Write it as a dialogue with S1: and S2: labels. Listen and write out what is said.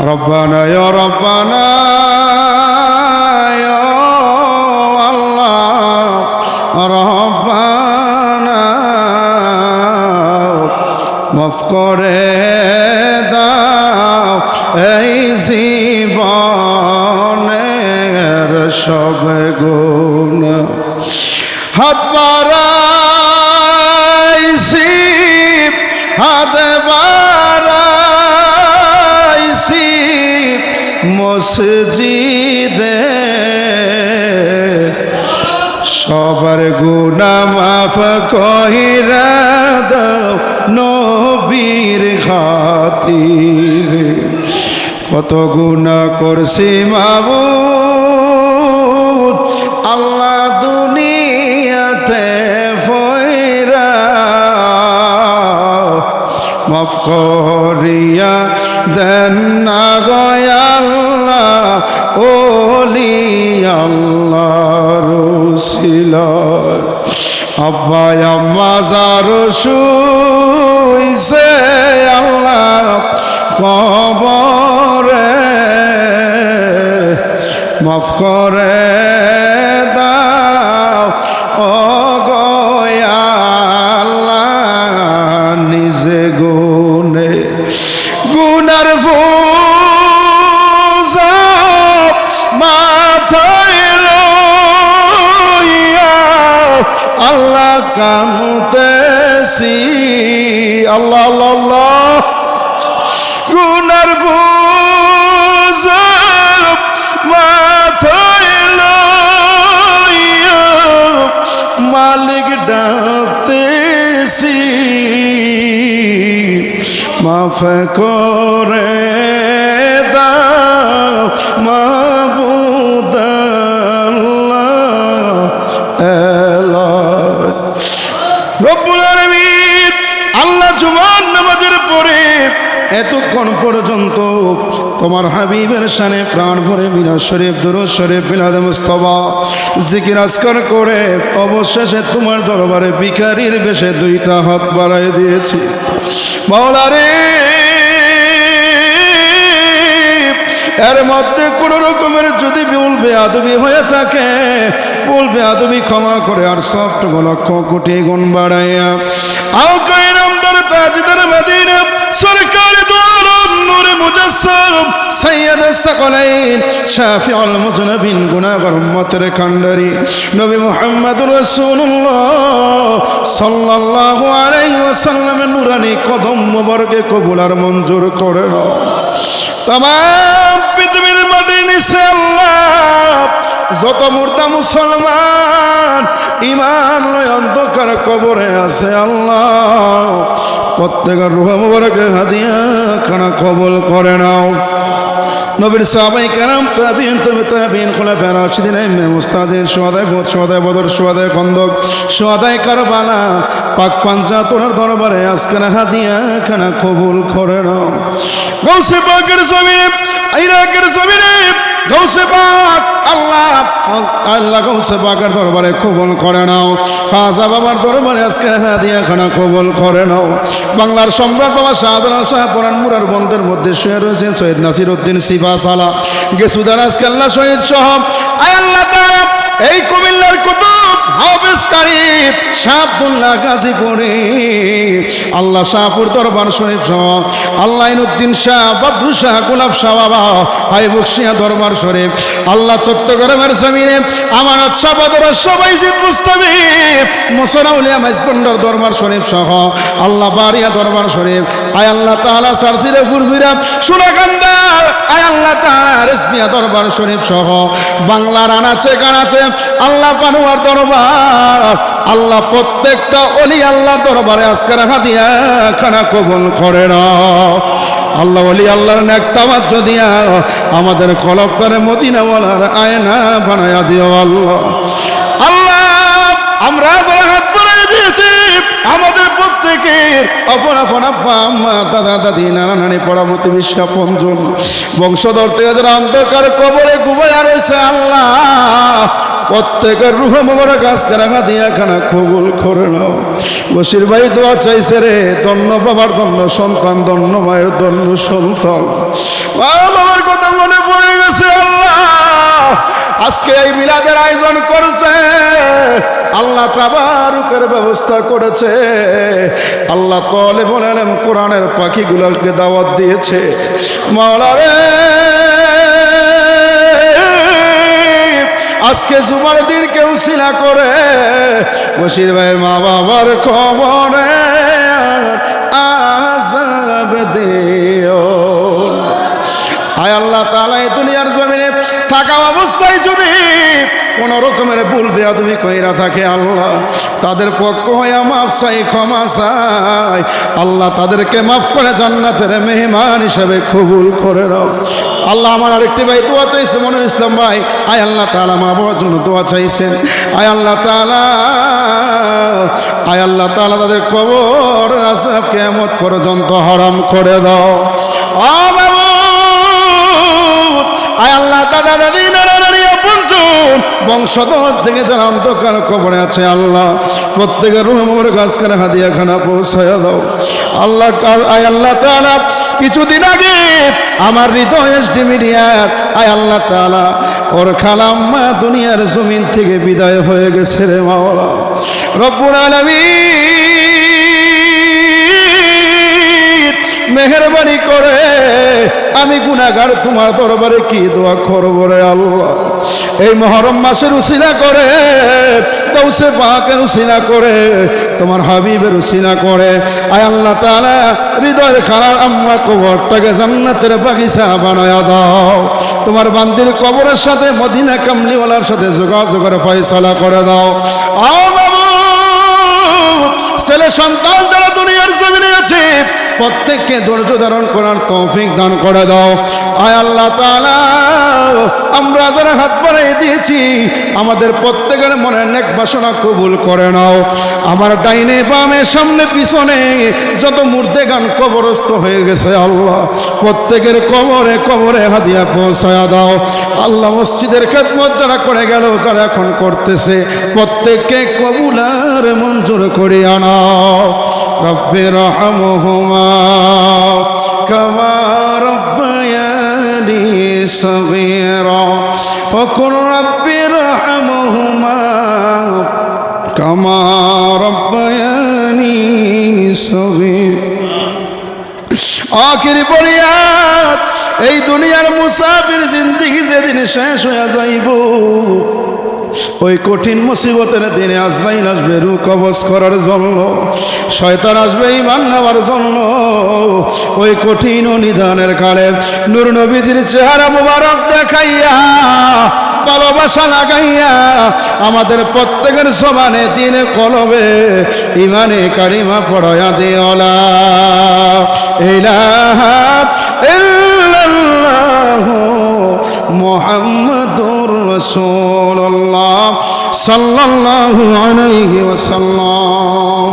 S1: রব্বানা ইয়া রব্বানা ইয়া আল্লাহ রব্বানা মাফ করে দাও এই জীবনের সব গুনাহ। হাত বাড়াইছি, হাত বাড়াইছি মসজিদে, সবার গুনাহ মাফ কইরা দাও নবীর খাতিরে। কত গুনাহ করছি মাবুদ আল্লাহ দুনিয়াতে ফয়রা, মাফ করিয়া দেন না গো আল্লাহ ওলি আল্লাহর উসিলায়। আব্বা আম্মা যার শুইছে আল্লাহ কবরে, মাফ করে দাও ও গো আল্লাহ নিজে গুনে গুনার বোঝা মাথায় লইয়া আল্লাহ কাঁদতেছি। আল্লাহ আল্লাহ আল্লাহ গুনার বোঝা মাথায় লইয়া মালিক ডাকতেছি, মাফ করে দাও মাবুদ আল্লাহ। রব্বুল আলামিন আল্লাহ জুমার নামাজের পরে এতক্ষণ পর্যন্ত তোমার হাবিবের শানে প্রাণ ভরে মিলাদ শরীফ দুরূদ শরীফ মিলাদে মুস্তাফা জিকির আজকার করে অবশেষে তোমার দরবারে ভিখারির বেশে দুইটা হাত বাড়াই দিয়েছি। মাওলা রে, এর মধ্যে কোন রকমের যদি ভুল বেয়াদবি হয়ে থাকে, ভুল বেয়াদবি ক্ষমা করে আর সফট লক্ষ কোটি গুণ বাড়াইয়া আও কায়রাম দর তাজদার মদিনা সরকার দোলম নূরে মুজাসসাম সৈয়দ সাকলাইন শাফিউল মুজনবিন গুনাহগার উম্মতের কান্ডারি নবী মুহাম্মদুর রাসূলুল্লাহ সাল্লাল্লাহু আলাইহি ওয়াসাল্লামের নূরানি কদম মোবারকে কবুল আর মঞ্জুর করে নাও। তামাম পৃথিবীর মাটির নিচে আল্লাহ যত মুর্দা মুসলমান ঈমান লয় অন্ধকার কবরে আছে আল্লাহ প্রত্যেকের রূহ মুবারকে হাদিয়া খানা কবুল করে নাও। নবীর সাহাবায়ে কেরাম তাবিঈন তাবিঈন খুলাফায়ে রাশিদিন আইম্মে মুস্তাহিদিন শুহাদায়ে উহুদ শুহাদায়ে বদর শুহাদায়ে খন্দক শুহাদায়ে কারবালা পাক পাঞ্জা তোর দরবারে আজকের হাদিয়া খানা কবুল করে নাও। গৌসে পাকের জমিনে ইরাকের জমিনে গৌসে পাক আল্লাহ আল্লাহ গৌসে পাকের দরবারে কবুল করে নাও। খাজা বাবার দরবারে আজকের হাদিয়া খানা কবুল করে নাও। বাংলার সম্রাট বাবা শাহজালাল শাহ পুরান মুরার বন্ধের মধ্যে শুয়ে রয়েছেন সৈয়দ নাসির উদ্দিন সিফাসালা গেসুদার আজকে আল্লাহ শহীদ সহ আয় আল্লাহ তাআলা এই কুমিল্লার কুতুব হাফেজ কারীম শাহ আব্দুল্লাহ গাজীপুরে আল্লাহ শাহপুর দরবার শরীফ সহ আল্লাহ ইনুদ্দিন শাহ বাবলু শাহ গোলাপ শাহ বাবা হাই বকশিয়া দরবার শরীফ আল্লাহ চট্টগ্রামের জমিনে আমানত শাহ বদর সবাই জিদ মুস্তাফিজ মুসনাউলিয়া মাইজকন্ডর দরবার শরীফ সহ আল্লাহ বারিয়া দরবার শরীফ আয় আল্লাহ তাআলা সারসিরে ফুরফুরা সোনাকান্দা আয় আল্লাহ তাআলা রেসমিয়া দরবার শরীফ সহ বাংলার আনাচে কানাচে আল্লাহ পানুয়ার দরবার আল্লাহ প্রত্যেকটা ওলি আল্লাহ দরবারে আজকের হাদিয়া খানা কবুল করে নাও। আল্লাহ ওলি আল্লাহর নেক তাওয়াজ্জ দিয়া আমাদের কলব করে মদিনাওয়ালার আয়না বানায়া দিও আল্লাহ। আল্লাহ আমরা যারা হাত বাড়িয়ে দিয়েছি আমাদের প্রত্যেকের অপর আপন আব্বা আম্মা দাদা দাদি নানা নানি পড়া প্রতিবেশী আপনজন বংশধর থেকে যারা অন্ধকার কবরে ঘুমায়া রয়েছে আল্লাহ প্রত্যেকের রুহে মোবারক আজকে রাখা দিয়া খানা কবুল করে নাও। বশির ভাই দোয়া চাইছে রে, ধন্য বাবার ধন্য সন্তান, ধন্য মায়ের ধন্য সন্তান। বাবার কথা মনে পড়ে গেছে আল্লাহ, আজকে এই মিলাদের আয়োজন করেছে আল্লাহ, তাবারুকের ব্যবস্থা করেছে আল্লাহ। তলে বলেন কোরআনের পাখিগুলোকে দাওয়াত দিয়েছে মাওলা রে। আজকে জুমার দিন কেউ সিলা করে বশির ভাইয়ের মা বাবার খবরে আযাব দিও। আয় আল্লাহ তাআলা এই দুনিয়ার জমিনে থাকা অবস্থায় যদি কোন রকমের ভুল বেয়াদবি কইরা থাকে আল্লাহ, তাদের পক্ষ হয়ে মাফ চাই, ক্ষমা চাই আল্লাহ, তাদেরকে মাফ করে জান্নাতের মেহমান হিসেবে কবুল করে নাও আল্লাহ। আমার আরেকটি ভাই দোয়া চাইছে, মনির ইসলাম ভাই, আয় আল্লাহ তাআলা মা বাবার জন্য দোয়া চাইছেন, আয় আল্লাহ তাআলা, আয় আল্লাহ তাআলা তাদের কবর আযাব কিয়ামত পর্যন্ত হারাম করে দাও। আয় আল্লাহ দাদা দাদি নানা নানি আপনজন বংশধর থেকে যারা অন্ধকার কবরে আছে আল্লাহ প্রত্যেকের রুহে মোবারক আজকে হাদিয়া খানা পৌঁছায়া দাও আল্লাহ। আয় আল্লাহ তাআলা কিছুদিন আগে আমার হৃদয় এসডি মিডিয়ার আয় আল্লাহ তাআলা ওর খালাম্মা দুনিয়ার জমিন থেকে বিদায় হয়ে গেছে রে মাওলা রব্বুল আলামিন। মেহেরবানি করে আমি গুনাহগার তোমার দরবারে কি দোয়া করব রে আল্লাহ। এই মুহররম মাসের উসিলা করে, গাউসে পাকের উসিলা করে, তোমার হাবিবের উসিলা করে আয় আল্লাহ তাআলা হৃদয়ের খালার আম্মা কবরটাকে জান্নাতের বাগিচা বানায়া দাও। তোমার বান্দির কবরের সাথে মদিনা কামলিওয়ালার সাথে যোগাযোগের ফয়সালা করে দাও। ছেলে সন্তান যারা দুনিয়ার জমিনে আছে প্রত্যেককে ধৈর্য ধারণ করার তৌফিক দান করে দাও। আয় আল্লাহ তাআলা আমরা যারা হাত বাড়িয়ে দিয়েছি আমাদের প্রত্যেকের মনের নেক বাসনা কবুল করে নাও। আমার ডাইনে বামে সামনে পিছনে যত মুর্দেগান কবরস্থ হয়ে গেছে আল্লাহ প্রত্যেকের কবরে কবরে হাদিয়া পৌঁছায়া দাও আল্লাহ। মসজিদের খেদমত যারা করে গেল, যারা এখন করতেছে প্রত্যেককে কবুল আর মঞ্জুর করে আনাও। রব্বি রহমহুমা কামা রব্বায়ানি সগীরা ওয়া কুর রব্বি রহমহুমা কামা রব্বায়ানি সগীরা। আখির ফরিয়াদ, এই দুনিয়ার মুসাফির জিন্দেগি যেদিন শেষ হয়ে যাইব ওই কঠিন মুসিবতের দিনে আজরাইল আসবে রূহ কবজ করার জন্য, শয়তান আসবে ঈমান নেওয়ার জন্য। ওই কঠিন ও নিদানের কালে নূর নবীজির চেহারা মুবারক দেখাইয়া ভালোবাসা লাগাইয়া আমাদের প্রত্যেকের জবানে দিনে কলবে ইমানে কারিমা পড়ায়া দিও লা ইলাহা ইল্লাল্লাহু মুহাম্মাদুর রাসূলুল্লাহ সাল্লাল্লাহু আলাইহি ওয়াসাল্লাম।